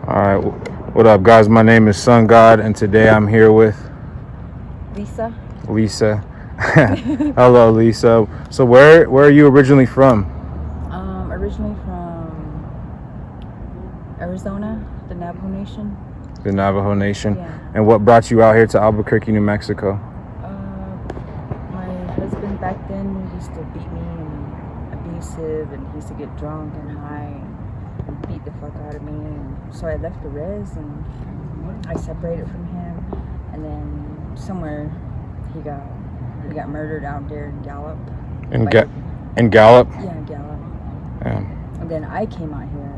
All right, what up, guys? My name is Sun God, and today I'm here with Lisa. Hello, Lisa. So, where are you originally from? Originally from Arizona, the Navajo Nation. The Navajo Nation. Yeah. And what brought you out here to Albuquerque, New Mexico? My husband back then used to beat me and abusive, and he used to get drunk and high and beat the fuck out of me. And so I left the res and I separated from him. And then somewhere he got murdered out there in Gallup. In Gallup? Yeah, Gallup. Yeah. And then I came out here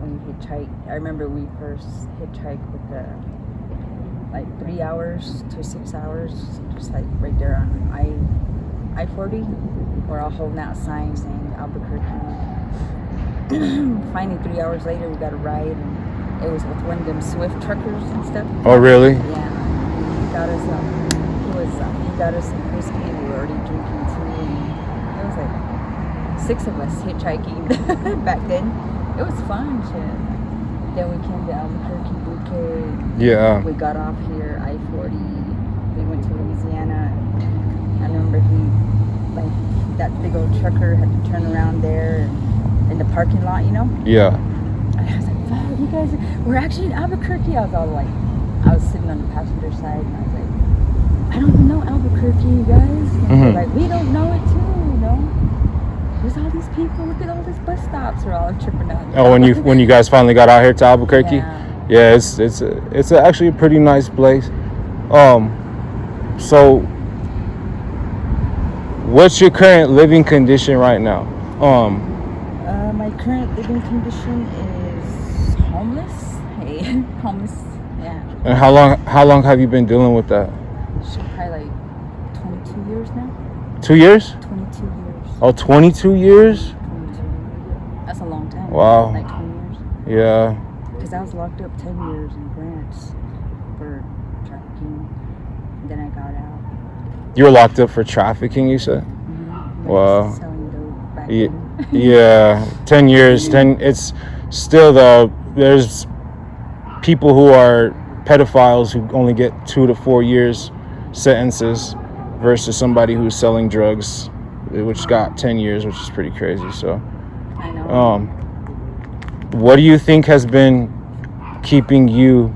when we hitchhiked. I remember we first hitchhiked with the 3 hours to 6 hours, just like right there on I-40. We're all holding out signs saying Albuquerque. Finally, 3 hours later, we got a ride, and it was with one of them Swift truckers and stuff. Oh, really? Yeah. He got us he got us some whiskey, and we were already drinking too. And it was like 6 of us hitchhiking back then. It was fun, shit. Then we came to Albuquerque, Bouquet. Yeah. We got off here, I-40. We went to Louisiana. I remember that big old trucker had to turn around there in the parking lot, you know? Yeah. And I was like, fuck, you guys, we're actually in Albuquerque. I was sitting on the passenger side, and I was like, I don't even know Albuquerque, you guys. And they're like, we don't know it too, you know? There's all these people, look at all these bus stops. We're all tripping out. Oh, when you guys finally got out here to Albuquerque? Yeah, it's actually a pretty nice place. So what's your current living condition right now? My current living condition is homeless. Hey, homeless. Yeah. And how long have you been dealing with that? Probably like 22 years now. 2 years? 22 years. Oh, 22 years? 22. That's a long time. Wow. Like 20 years. Yeah. Because I was locked up 10 years in grants for trafficking. And then I got out. You were locked up for trafficking, you said? Mm-hmm. Wow. Selling dope back Yeah, then. yeah. 10 years. It's still, though, there's people who are pedophiles who only get 2 to 4 years sentences versus somebody who's selling drugs, which got 10 years, which is pretty crazy. So, I know. What do you think has been keeping you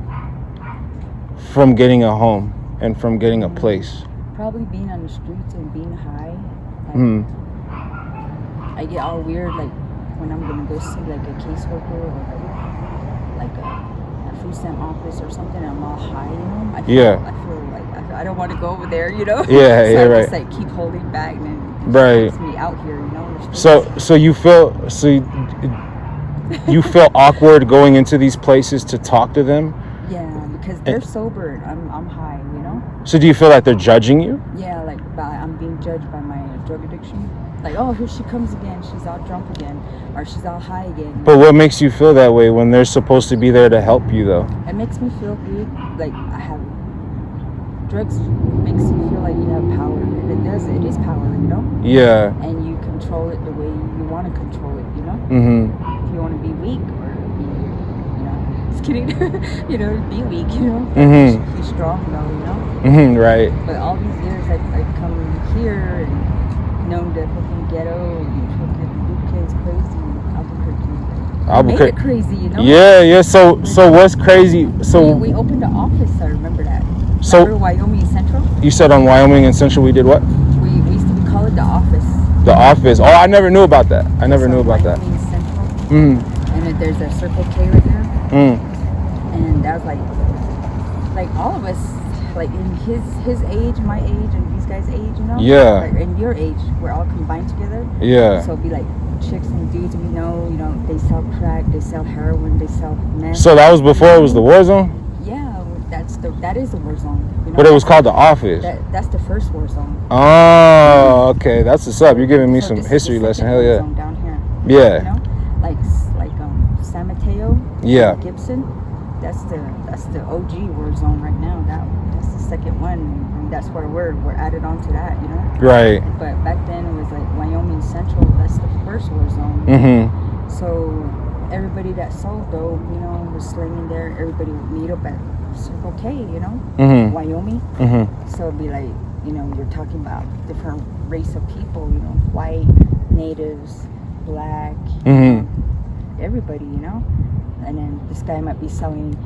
from getting a home and from getting a place? Probably being on the streets and being high. I get all weird, like when I'm gonna go see like a caseworker or like a food stamp office or something, and I'm all high, you know. I feel like I don't want to go over there, you know. Yeah, so I right. just like keep holding back, and then Right. keeps me out here, you know. So you feel awkward going into these places to talk to them? Yeah, because they're sober and I'm high, you know. So do you feel like they're judging you? Yeah, like I'm being judged by my drug addiction. Like, oh, here she comes again. She's all drunk again, or she's all high again. But what makes you feel that way when they're supposed to be there to help you, though? It makes me feel good. Like drugs makes you feel like you have power, and it does. It is power, you know. Yeah. And you control it the way you want to control it, you know. Mhm. If you want to be weak or be, you know, just kidding. You know, be weak, you know. Mhm. Be strong, though, you know. Mhm. Right. But all these years, I've come here and known the fucking ghetto and fucking Bouquet's crazy, Albuquerque made it crazy, you know. Yeah. So what's crazy? So we opened an office. I remember that. So remember Wyoming Central? You said on Wyoming and Central we did what? We used to call it the office. The office. Oh, I never knew about that. I never knew about that. Wyoming Central. Mm. And then there's a Circle K right there. Mm. And that was like all of us, like in his age, my age, and these guys' age, you know? Yeah. Like in your age, we're all combined together. Yeah. So it'd be like chicks and dudes we know, you know, they sell crack, they sell heroin, they sell meth. So that was before it was the war zone? Yeah, that is the war zone. You know? But it was called the office. That's the first war zone. Oh, okay. That's what's up. You're giving me So some this is history the lesson. second Hell war yeah. zone down here. Yeah. You know? Like San Mateo. Yeah. Gibson. That's the OG war zone right now. That's the second one. And that's where we're added on to that, you know. Right. But back then it was like Wyoming Central. That's the first war zone. Mhm. So everybody that sold dope, you know, was slinging there. Everybody would meet up at Circle K, you know, Wyoming. So it'd be like, you know, you're talking about different race of people, you know, white, natives, black, everybody, you know. And then this guy might be selling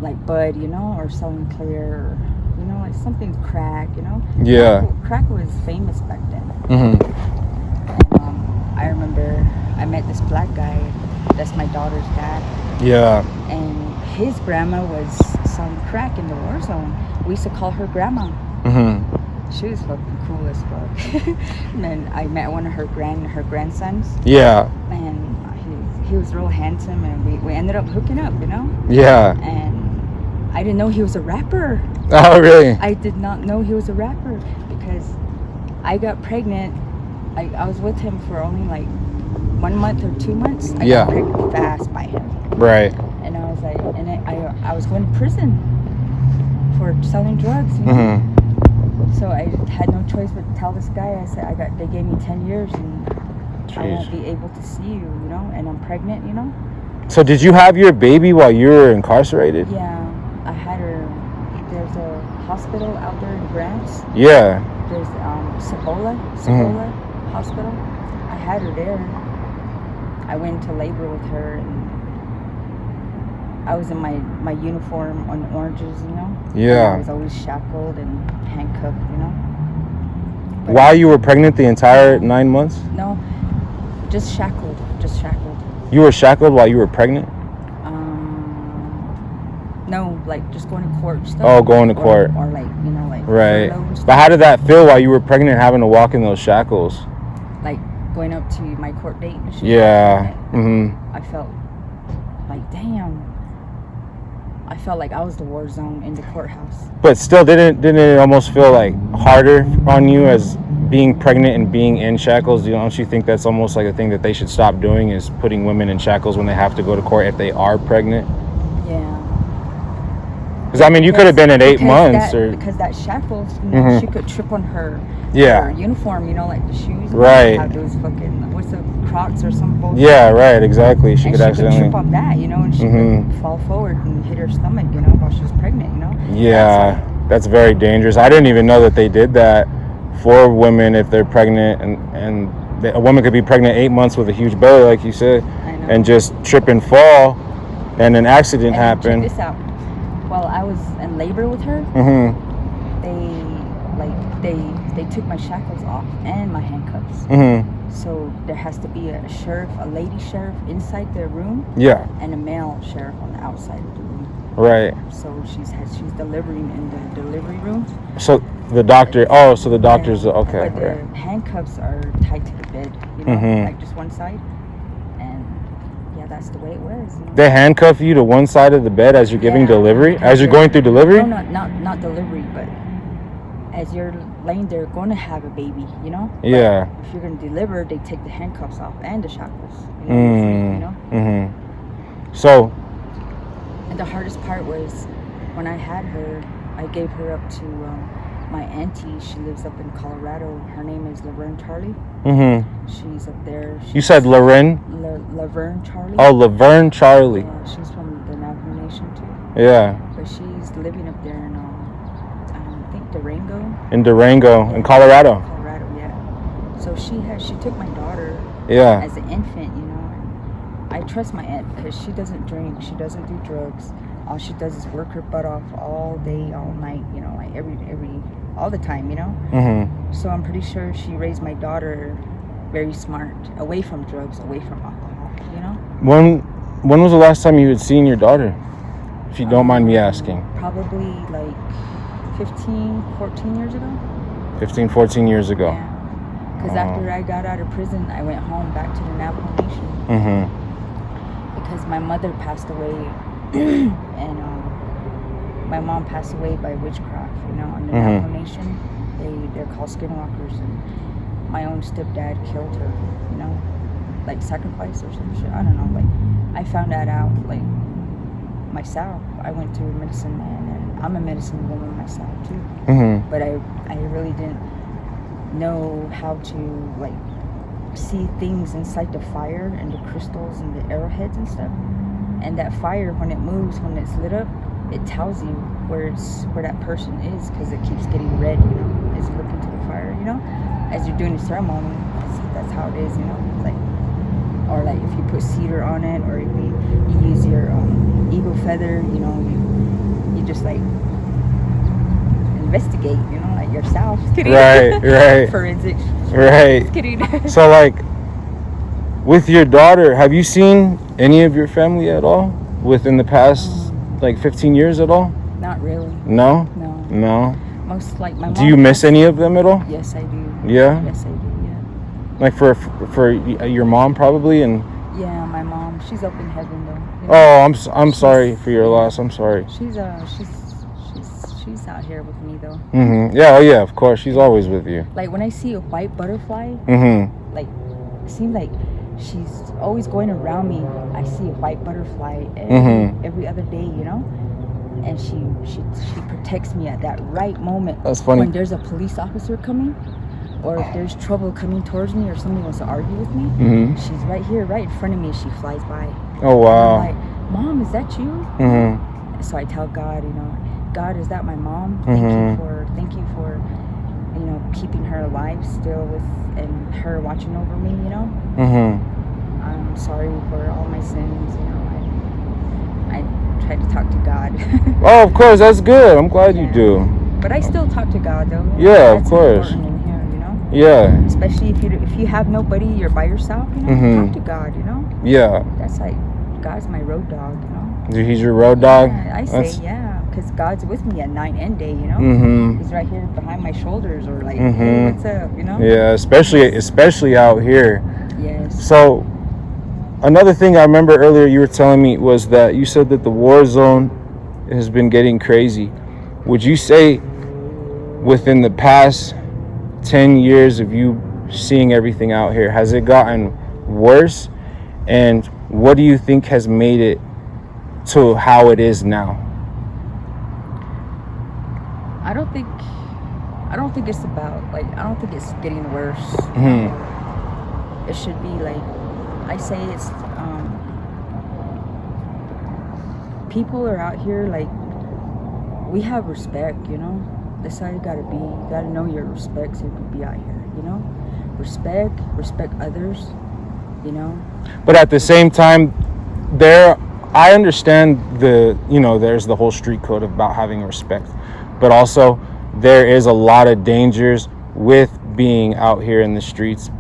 like bud, you know, or selling clear, or, you know, like something crack, you know. Yeah. Crack was famous back then. And I remember I met this black guy. That's my daughter's dad. Yeah. And his grandma was selling crack in the war zone. We used to call her grandma. She was fucking cool as fuck. And then I met one of her grandsons. Yeah. And he was real handsome, and we ended up hooking up, you know? Yeah. And I didn't know he was a rapper. Oh, really? I did not know he was a rapper because I got pregnant. I was with him for only like 1 month or 2 months. I got pregnant fast by him. Right. And I was like, and I was going to prison for selling drugs, you know? So I had no choice but to tell this guy. I said, they gave me 10 years and I won't be able to see you, you know, and I'm pregnant, you know. So did you have your baby while you were incarcerated? Yeah, I had her. There's a hospital out there in Grants. Yeah. There's Cibola Hospital. I had her there. I went into labor with her, and I was in my uniform on oranges, you know. Yeah. And I was always shackled and handcuffed, you know. But while you were pregnant the entire 9 months? No, just shackled. You were shackled while you were pregnant? No, like just going to court stuff. Oh, going to court. Or like, you know, like. Right. But how did that feel while you were pregnant, having to walk in those shackles? Like going up to my court date and shit. Yeah. I felt like, damn. I felt like I was the war zone in the courthouse. But still, didn't it almost feel like harder on you as being pregnant and being in shackles? Don't you think that's almost like a thing that they should stop doing, is putting women in shackles when they have to go to court if they are pregnant? Yeah. Because I mean, you could have been at 8 months, because that shackles, you know, she could trip on her uniform, you know, like the shoes. Right. Have those fucking, what's the Crocs or some bullshit. Yeah, right, exactly. She could accidentally trip on that, you know, and she could fall forward and hit her stomach, you know, while she was pregnant, you know. Yeah, that's very dangerous. I didn't even know that they did that for women if they're pregnant, and a woman could be pregnant 8 months with a huge belly, like you said, and just trip and fall, and an accident happen. Check this out. While I was in labor with her, they took my shackles off and my handcuffs. So there has to be a sheriff, a lady sheriff inside the room. Yeah. And a male sheriff on the outside of the room. Right. So she's delivering in the delivery room. So the doctor. So the doctor's okay. But the handcuffs are tied to the bed. You know, like just one side. That's the way it was. You know? They handcuff you to one side of the bed as you're giving delivery? As you're going through delivery? No, not delivery, but as you're laying there going to have a baby, you know? Yeah. But if you're going to deliver, they take the handcuffs off and the shackles. You know? So. And the hardest part was when I had her, I gave her up to my auntie. She lives up in Colorado. Her name is Laverne Charlie. She's up there. You said Laverne? Laverne Charlie. Oh, Laverne Charlie. Yeah, she's from the Navajo Nation too. Yeah. But she's living up there in, I think Durango. In Durango, in Colorado. Colorado, yeah. So she took my daughter. Yeah. As an infant, you know. And I trust my aunt because she doesn't drink, she doesn't do drugs. All she does is work her butt off all day, all night, you know, like all the time, you know? So I'm pretty sure she raised my daughter very smart, away from drugs, away from alcohol, you know? When was the last time you had seen your daughter? If you don't mind me asking. Probably like 15, 14 years ago. 15, 14 years ago. Yeah. Because after I got out of prison, I went home back to the Navajo Nation. Because my mother passed away and my mom passed away by witchcraft, you know, in the Navajo Nation. They're called skinwalkers, and my own stepdad killed her, you know, like sacrifice or some shit. I don't know, like I found that out like myself. I went to a medicine man, and I'm a medicine woman myself too. But I really didn't know how to like see things inside the fire and the crystals and the arrowheads and stuff. And that fire, when it moves, when it's lit up, it tells you where that person is, because it keeps getting red, you know, as you look into the fire, you know, as you're doing the ceremony. That's how it is, you know. It's like, or like if you put cedar on it, or if you use your eagle feather, you know, you just like investigate, you know, like yourself. Right. Forensics. Right. Just kidding. So like, with your daughter, have you seen any of your family at all within the past like 15 years at all? Not really. No. Most like my mom. Do you miss any of them at all? Yes, I do. Yeah. Yes, I do. Yeah. Like for your mom probably, and. Yeah, my mom. She's up in heaven though. You know? Oh, I'm sorry for your loss. I'm sorry. She's out here with me though. Yeah. Oh yeah. Of course. She's always with you. Like when I see a white butterfly. Like it seems like she's always going around me. I see a white butterfly every other day, you know, and she protects me at that right moment. That's funny. When there's a police officer coming, or if there's trouble coming towards me, or somebody wants to argue with me, she's right here, right in front of me. She flies by. Oh wow. And I'm like, Mom, is that you? So I tell God, you know, God, is that my mom? Thank you for, you know, keeping her alive still with, and her watching over me, you know. I'm sorry for all my sins, you know. I try to talk to God. Oh, of course, that's good. I'm glad you do. But I still talk to God though. Yeah, that's of course. Important in here, you know. Yeah. Especially if you have nobody, you're by yourself, you know. Talk to God, you know. Yeah. That's like, God's my road dog, you know. He's your road dog? Yeah, I say yeah, because God's with me at night and day, you know. He's right here behind my shoulders, or like, hey, what's up, you know. Yeah, especially out here. Yes. So another thing I remember earlier you were telling me was that you said that the war zone has been getting crazy. Would you say within the past 10 years of you seeing everything out here, has it gotten worse? And what do you think has made it to how it is now? I don't think it's about, like, I don't think it's getting worse. It should be like, I say it's people are out here, like, we have respect, you know. That's how you gotta be. You gotta know your respect so you can be out here, you know. Respect others, you know. But at the same time, I understand there's the whole street code about having respect, but also there is a lot of dangers with being out here in the streets.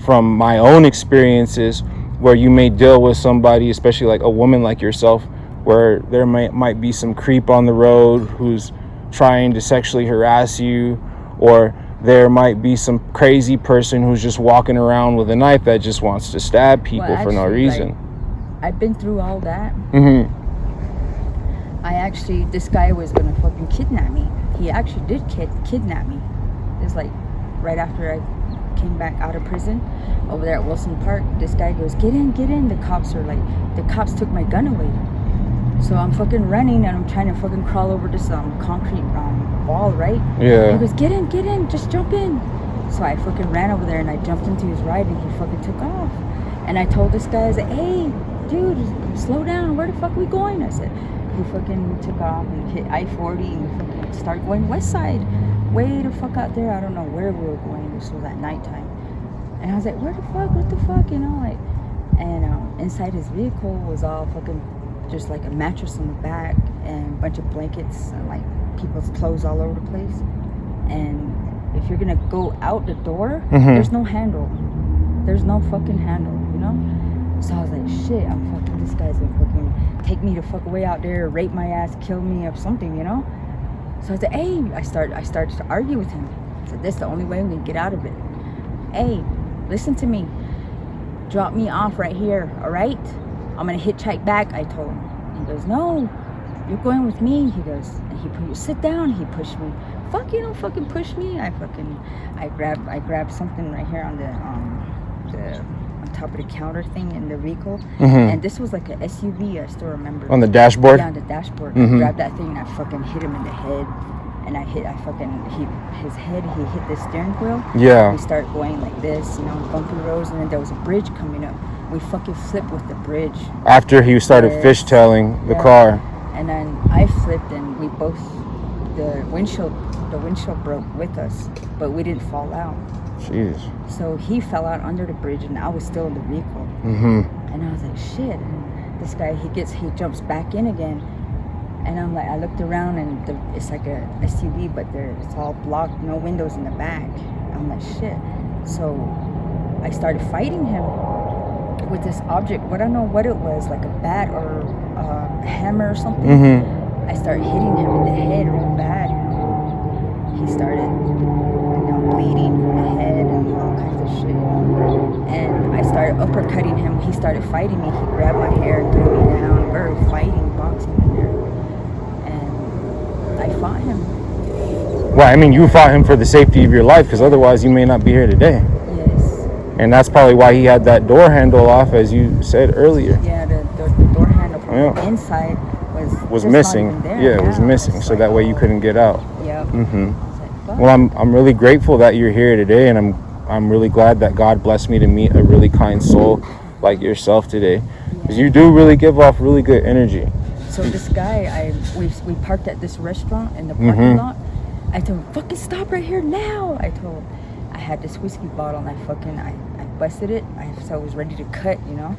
From my own experiences, where you may deal with somebody, especially like a woman like yourself, where there might be some creep on the road who's trying to sexually harass you, or there might be some crazy person who's just walking around with a knife that just wants to stab people for no reason. Like, I've been through all that. This guy was gonna fucking kidnap me. He actually did kidnap me. It was like right after I came back out of prison, over there at Wilson Park. This guy goes, get in. The cops took my gun away. So I'm fucking running, and I'm trying to fucking crawl over this concrete wall, right? Yeah. And he goes, get in, just jump in. So I fucking ran over there, and I jumped into his ride, and he fucking took off. And I told this guy, I said, hey, dude, slow down. Where the fuck are we going? I said, he fucking took off and hit I-40 and fucking started going west side. Way the fuck out there. I don't know where we were going. This was at nighttime. And I was like, what the fuck, you know, like, and inside his vehicle was all fucking just like a mattress on the back and a bunch of blankets and like people's clothes all over the place. And if you're gonna go out the door, there's no handle. There's no fucking handle, you know? So I was like, shit, this guy's gonna fucking take me the fuck away out there, rape my ass, kill me or something, you know? So I said, hey, I started to argue with him. I said, this is the only way we can get out of it. Hey, listen to me. Drop me off right here, all right? I'm gonna hitchhike back, I told him. He goes, no, you're going with me. He goes, and sit down. He pushed me. Fuck, you don't fucking push me. I grabbed something right here on the on top of the counter thing in the vehicle. And this was like a SUV, I still remember. On the dashboard? Yeah, on the dashboard. I grabbed that thing and I fucking hit him in the head. and his head, he hit the steering wheel. Yeah. We start going like this, you know, bumpy roads, and then there was a bridge coming up. We fucking flipped with the bridge. After he started fishtailing the car. And then I flipped, and we both, the windshield broke with us, but we didn't fall out. Jeez. So he fell out under the bridge, and I was still in the vehicle. Mm-hmm. And I was like, shit. And this guy, he jumps back in again. And I'm like, I looked around, and it's like a SUV, but it's all blocked, no windows in the back. I'm like, shit. So I started fighting him with this object. I don't know what it was, like a bat or a hammer or something. Mm-hmm. I started hitting him in the head real bad. He started, bleeding from the head and all kinds of shit. And I started uppercutting him. He started fighting me. He grabbed my hair and threw me down. We were fighting, boxing in there. And I fought him. Well, I mean, you fought him for the safety of your life, because otherwise you may not be here today. Yes. And that's probably why he had that door handle off, as you said earlier. Yeah, the door handle from the inside was missing. Not even there. Yeah, it was missing, so that way you couldn't get out. Yep. Mm-hmm. Well, I'm really grateful that you're here today, and I'm really glad that God blessed me to meet a really kind soul like yourself today, because you do really give off really good energy. So this guy, we parked at this restaurant in the parking lot. I told him, fucking stop right here now. I had this whiskey bottle, and I busted it. So I was ready to cut, you know.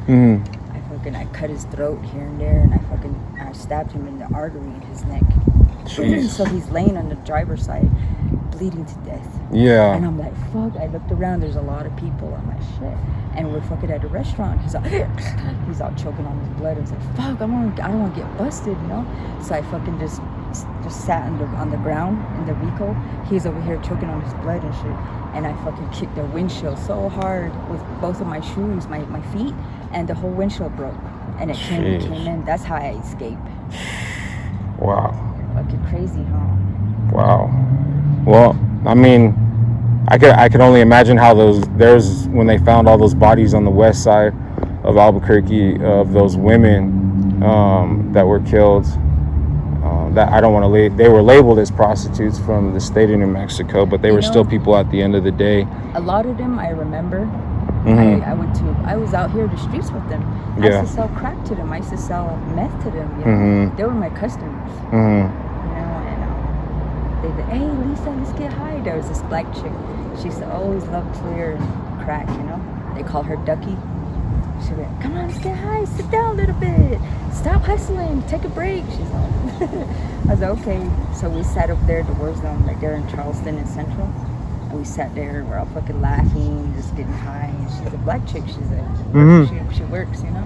I cut his throat here and there, and I stabbed him in the artery in his neck. So he's laying on the driver's side, bleeding to death. Yeah. And I'm like, fuck. I looked around. There's a lot of people. I'm like, shit. And we're fucking at a restaurant. He's all choking on his blood. I was like, fuck. I don't want to get busted, you know. So I fucking just sat on the ground in the vehicle. He's over here choking on his blood and shit. And I fucking kicked the windshield so hard with both of my shoes, my feet, and the whole windshield broke. And it came in. That's how I escaped. Wow. Fucking crazy, huh? Wow. Well, I mean, I could only imagine how when they found all those bodies on the west side of Albuquerque of those women that were killed. That I don't want to they were labeled as prostitutes from the state of New Mexico, but they were still people at the end of the day. A lot of them I remember. I was out here in the streets with them. I used to sell crack to them. I used to sell meth to them. You know? They were my customers. You know, and they'd be, hey Lisa, let's get high. There was this black chick. She used to always love clear and crack. You know, they call her Ducky. She'd be like, come on, let's get high. Sit down a little bit. Stop hustling. Take a break. She's like, I was like, okay. So we sat up there towards them, like they're in Charleston and Central. And we sat there, we're all fucking laughing, just getting high. And she's a black chick. She's she works, you know.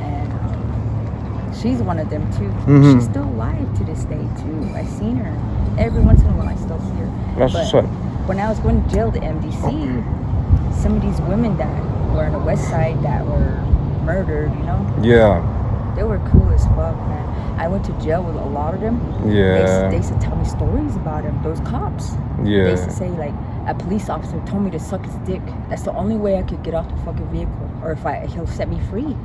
And she's one of them too. She's still alive to this day too. I seen her every once in a while. I still see her. That's what's up. When I was going to jail, the MDC, some of these women that were on the west side that were murdered, you know. Yeah. They were cool as fuck, man. I went to jail with a lot of them. Yeah. They used to tell me stories about them, those cops. Yeah. They used to say, like, a police officer told me to suck his dick. That's the only way I could get off the fucking vehicle. Or he'll set me free.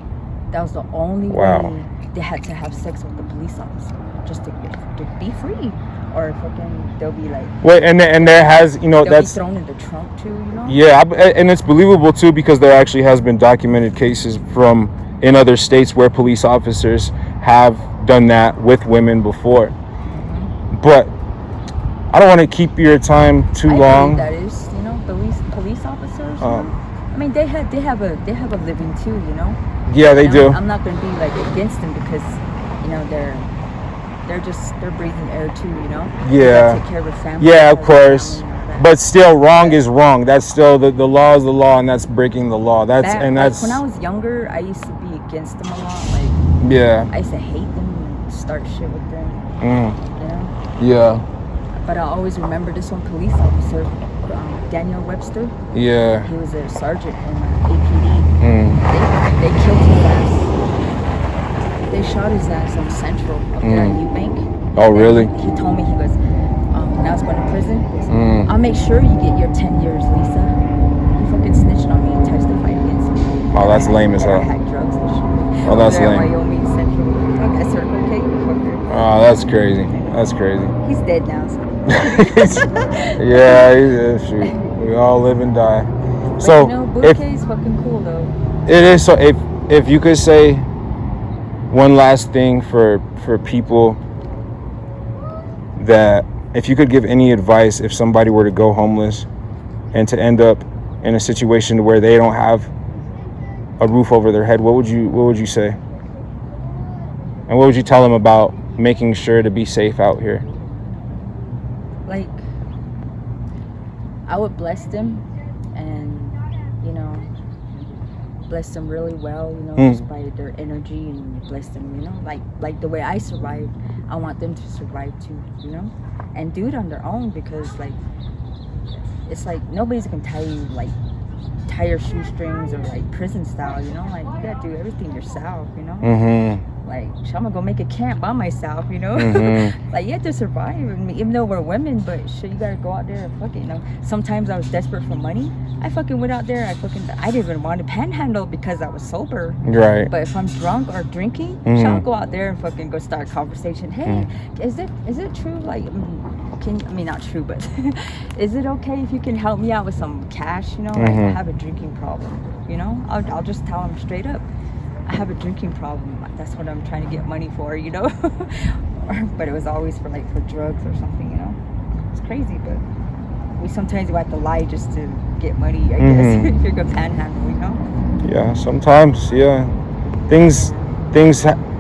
That was the only way they had to have sex with the police officer. Just to be free. Or fucking, they'll be like... Wait, and there has, you know, that's... They'll be thrown in the trunk too, you know? Yeah, and it's believable too, because there actually has been documented cases in other states where police officers have done that with women before. But I don't want to keep your time too long. That is, you know, police officers. You know? I mean, they have a living too, you know. Yeah, they do. I'm not gonna be like against them because, you know, they're breathing air too, you know. Yeah. They take care of their family. Yeah, of course. But still, wrong is wrong. That's still the law is the law, and that's breaking the law. That's when I was younger, I used to be against them a lot. Like, yeah, I used to hate them and start shit with them. You know. Yeah. But I always remember this one police officer, Daniel Webster. Yeah. He was a sergeant in APD. They killed his ass. They shot his ass on Central up there at Eubank. Oh, really? He told me, he goes, when I was going to prison, he goes, I'll make sure you get your 10 years, Lisa. He fucking snitched on me and testified against me. Oh, that's lame as hell. I had drugs and shit. Oh, that's lame. Wyoming Central. Okay, Circle K. Oh, that's crazy. That's crazy. He's dead now. So. Yeah, shoot. We all live and die. But So you know, if Albuquerque is fucking cool though. it is, so if you could say one last thing for people, that if you could give any advice if somebody were to go homeless and to end up in a situation where they don't have a roof over their head, what would you say? And what would you tell them about making sure to be safe out here? Like, I would bless them, and you know, bless them really well, you know, just by their energy, and bless them, you know, like the way I survived. I want them to survive too, you know, and do it on their own, because like it's like nobody's gonna tell you like tie your shoestrings or like prison style, you know, like you gotta do everything yourself, you know. Like, I'm gonna go make a camp by myself, you know. Like, you have to survive, even though we're women, but shit, you gotta go out there and fucking, you know. Sometimes I was desperate for money. I fucking went out there. I didn't even want to panhandle because I was sober. Right. But if I'm drunk or drinking, I'll go out there and fucking go start a conversation. Hey, is it true? Like, not true, but is it okay if you can help me out with some cash? You know, like, I have a drinking problem. You know, I'll just tell them straight up. I have a drinking problem. That's what I'm trying to get money for, you know. But it was always for drugs or something, you know. It's crazy, but sometimes you have to lie just to get money, I guess, if you're gonna panhandle, you know. Yeah, sometimes, yeah. Things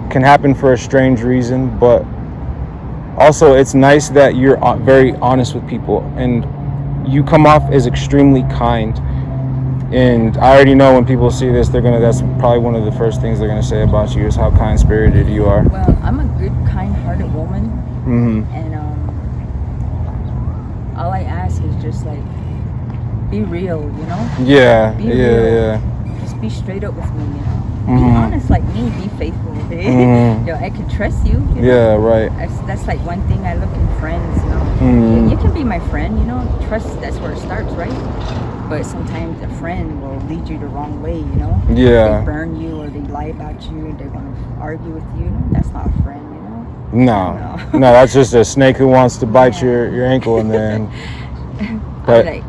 can happen for a strange reason, but also it's nice that you're very honest with people, and you come off as extremely kind. And I already know when people see this, that's probably one of the first things they're gonna say about you, is how kind-spirited you are. Well, I'm a good, kind-hearted woman, and all I ask is just like, be real, you know. Yeah, be real. Just be straight up with me, you know. Be honest like me. Be faithful. You know, I can trust you. You know? Yeah, right. That's like one thing I look in friends. You know, you can be my friend. You know, trust. That's where it starts, right? But sometimes a friend will lead you the wrong way, you know? Yeah. They burn you, or they lie about you, and they want to argue with you. That's not a friend, you know? No, that's just a snake who wants to bite your ankle, and then... But like,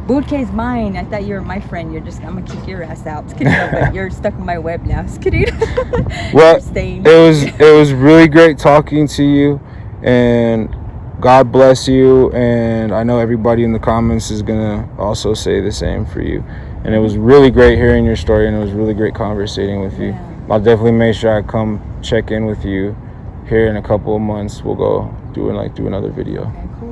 Albuquerque's mine. I thought you were my friend. I'm gonna kick your ass out. Just kidding, but you're stuck in my web now. Just kidding. Well, it was really great talking to you, and God bless you, and I know everybody in the comments is gonna also say the same for you. And it was really great hearing your story, and it was really great conversating with you. Yeah. I'll definitely make sure I come check in with you here in a couple of months. We'll go do another video. Okay, cool.